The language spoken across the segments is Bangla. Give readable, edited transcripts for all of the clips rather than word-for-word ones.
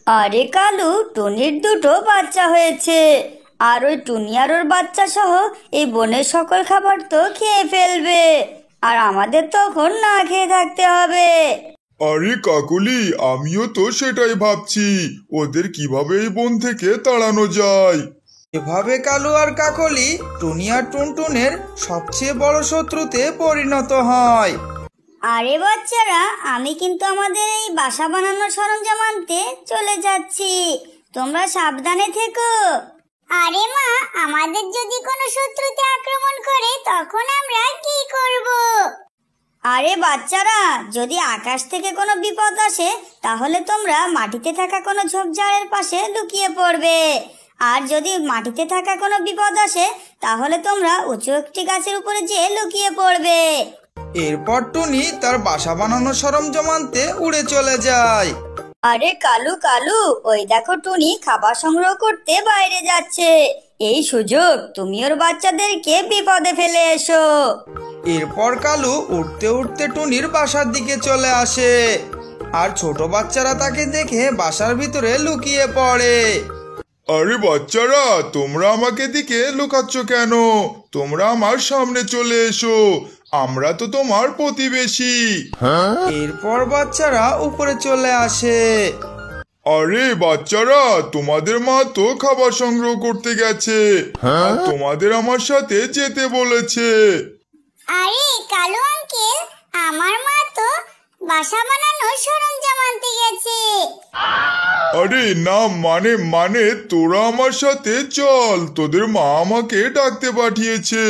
আরে কালু, টুনির দুটো বাচ্চা হয়েছে। আর ওই টুনি আর ওর বাচ্চা সহ এই বনের সকল খাবার তো খেয়ে ফেলবে। আর আমাদের তখন না খেয়ে থাকতে হবে। আরে কাকলি, আমিও তো সেটাই ভাবছি, ওদের কিভাবে এই বন থেকে তাড়ানো যায়। এভাবে কালু আর কাকলি টুনি আর টুনটুনের সবচেয়ে বড় শত্রুতে পরিণত হয়। আরে বাচ্চারা, আমি কিন্তু আমাদের এই বাসা বানানোর সরঞ্জাম আনতে চলে যাচ্ছি। তোমরা সাবধানে থেকো। আরে মা, আমাদের যদি কোনো শত্রুতে আক্রমণ করে তখন আমরা কি করব? আরে বাচ্চারা, যদি আকাশ থেকে কোনো বিপদ আসে তাহলে তোমরা মাটিতে থাকা কোনো ঝোপঝাড়ের পাশে লুকিয়ে পড়বে। আর যদি মাটিতে থাকা কোনো বিপদ আসে তাহলে তোমরা উঁচু একটি গাছের উপরে যেয়ে লুকিয়ে পড়বে। এরপর টুনি তার বাসা বানানোর সরঞ্জাম আনতে উড়ে চলে যায়। আরে কালু কালু, ওই দেখো টুনি খাবার সংগ্রহ করতে বাইরে যাচ্ছে। এই সুযোগ তুমি ওর বাচ্চাদেরকে বিপদে ফেলে এসো। এরপর কালু উঠতে উঠতে টুনির বাসার দিকে চলে আসে। আর ছোট বাচ্চারা তাকে দেখে বাসার ভিতরে লুকিয়ে পড়ে। আরে বাচ্চারা, তোমরা আমাকে দিকে লুকাচ্ছ কেন? তোমরা আমার সামনে চলে এসো, আমরা তো তোমার প্রতিবেশী। এরপর বাচ্চারা উপরে চলে আসে। আরে বাচ্চারা, তোমাদের মা তো খাবার সংগ্রহ করতে গেছে, আর তোমাদের আমার সাথে যেতে বলেছে। আরে কালু আঙ্কেল, আমার মা তো বাসা বানানোর সরঞ্জাম আনতে গেছে। আরে না, মানে তোরা আমার সাথে চল, তোদের মা আমাকে ডাকতে পাঠিয়েছে।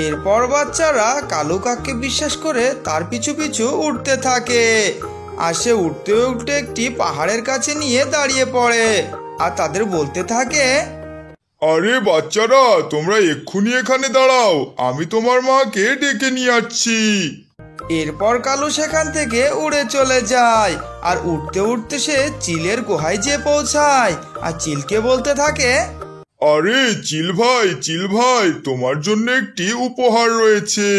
এরপর বাচ্চারা কালু কাককে বিশ্বাস করে তার পিছু পিছু উঠতে থাকে। আর সে উঠতে উঠতে একটি পাহাড়ের কাছে নিয়ে দাঁড়িয়ে পড়ে আর তাদের বলতে থাকে, আরে বাচ্চারা, তোমরা এক্ষুনি এখানে দাঁড়াও, আমি তোমার মাকে ডেকে নিয়ে আসছি। এরপর কালু সেখান থেকে উড়ে চলে যায়। আর উঠতে উঠতে সে চিলের গুহায় যেয়ে পৌঁছায় আর চিলকে বলতে থাকে, আরে চিল ভাই, তোমার জন্য একটি উপহার রয়েছে।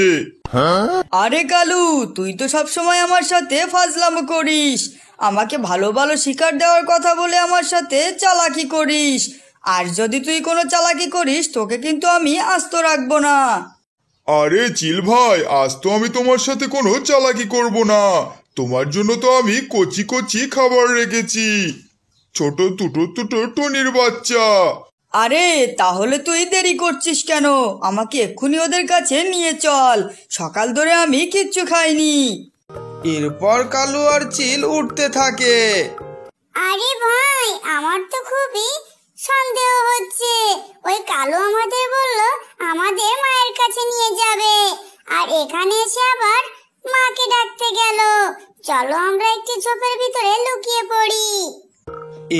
আরে কালু, তুই তো সব সময় আমার সাথে ফাজলামো করিস, আমাকে ভালো ভালো শিকার দেওয়ার কথা বলে আমার সাথে চালাকি করিস। আর যদি তুই কোনো চালাকি করিস তোকে কিন্তু আমি আস্ত রাখবো না। আরে চিল ভাই, আজ তো আমি তোমার সাথে কোনো চালাকি করব না। তোমার জন্য তো আমি কচি কচি খাবার রেখেছি, ছোট দুটো টুনির বাচ্চা। আরে তাহলে তুই দেরি করছিস কেন? আমাকে এক্ষুনি ওদের কাছে নিয়ে চল, সকাল ধরে আমি কিচ্ছু খাইনি। এরপর কালু আর চিল উঠতে থাকে। আরে ভাই, আমার তো খুবই সন্দেহ হচ্ছে। ওই কালু আমাদের বলল আমাদের মায়ের কাছে নিয়ে যাবে, আর এখানে এসে আবার মাকে ডাকতে গেল। চলো আমরা একটি ঝোপের ভিতরে লুকিয়ে পড়ি।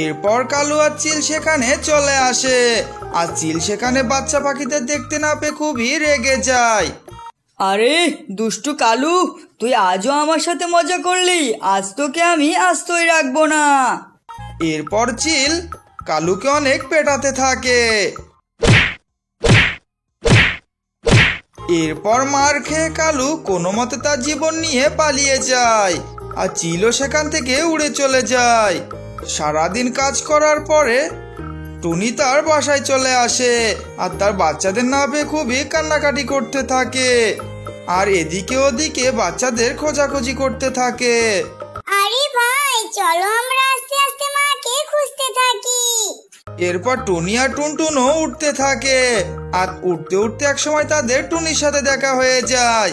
এরপর কালু আর চিল সেখানে চলে আসে। আর চিল সেখানে বাচ্চা পাখিদের দেখতে না পেয়ে খুবই রেগে যায়। আরে দুষ্টু কালু, তুই আজও আমার সাথে মজা করলি, আজ তোকে আমি আস্তই রাখবো না। এরপর চিল কালুকে অনেক পেটাতে থাকে। এরপর মার খেয়ে কালু কোনো মতে তার জীবন নিয়ে পালিয়ে যায়। আর চিলও সেখান থেকে উড়ে চলে যায়। সারাদিন কাজ করার পরে টুনি তার বাসায় চলে আসে আর তার বাচ্চাদের না পেয়ে খুবই কান্নাকাটি করতে থাকে। আর এদিকে ওদিকে বাচ্চাদের খোঁজাখুঁজি করতে থাকে। আরে ভাই, চলো আমরা আস্তে আস্তে মাকে খুঁজতে থাকি। এরপর টুনি আর টুনটুনও উঠতে থাকে। আর উঠতে উঠতে একসময় তাদের টুনির সাথে দেখা হয়ে যায়।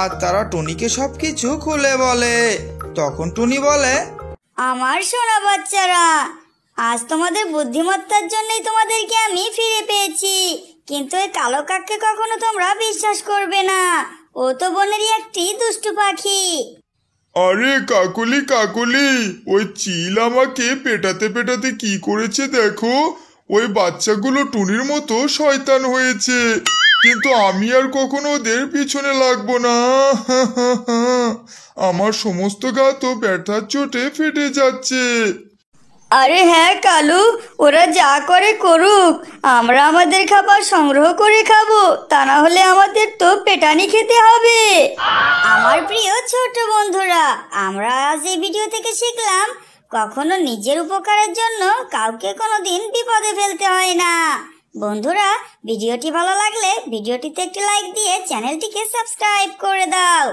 আর তারা টুনিকে সবকিছু খুলে বলে। তখন টুনি বলে, আমার সোনা বাচ্চারা, আজ তোমাদের বুদ্ধিমত্তার জন্যই তোমাদেরকে আমি ফিরে পেয়েছি। কিন্তু এই কালো কাককে কখনো তোমরা বিশ্বাস করবে না, ও তো বনেরই একটি দুষ্টু পাখি। আরে কাকুলি, ওই চিল আমাকে পেটাতে পেটাতে কি করেছে দেখো। ওই বাচ্চাগুলো টুনির মতো শয়তান হয়েছে, কিন্তু আমি আর কখনো ওদের পিছনে লাগবো না। আমার সমস্ত গা তো ব্যথার চোটে ফেটে যাচ্ছে। আরে হ্যাঁ কালু, ওরা যা করে করুক, আমরা আমাদের খাবার সংগ্রহ করে খাবো, তা না হলে আমাদের তো পেটানি খেতে হবে। আমার প্রিয় ছোট বন্ধুরা, আমরা আজ এই ভিডিও থেকে শিখলাম কখনো নিজের উপকারের জন্য কাউকে কোনোদিন বিপদে ফেলতে হয় না। বন্ধুরা, ভিডিওটি ভালো লাগলে ভিডিওটিতে একটি লাইক দিয়ে চ্যানেলটিকে সাবস্ক্রাইব করে দাও।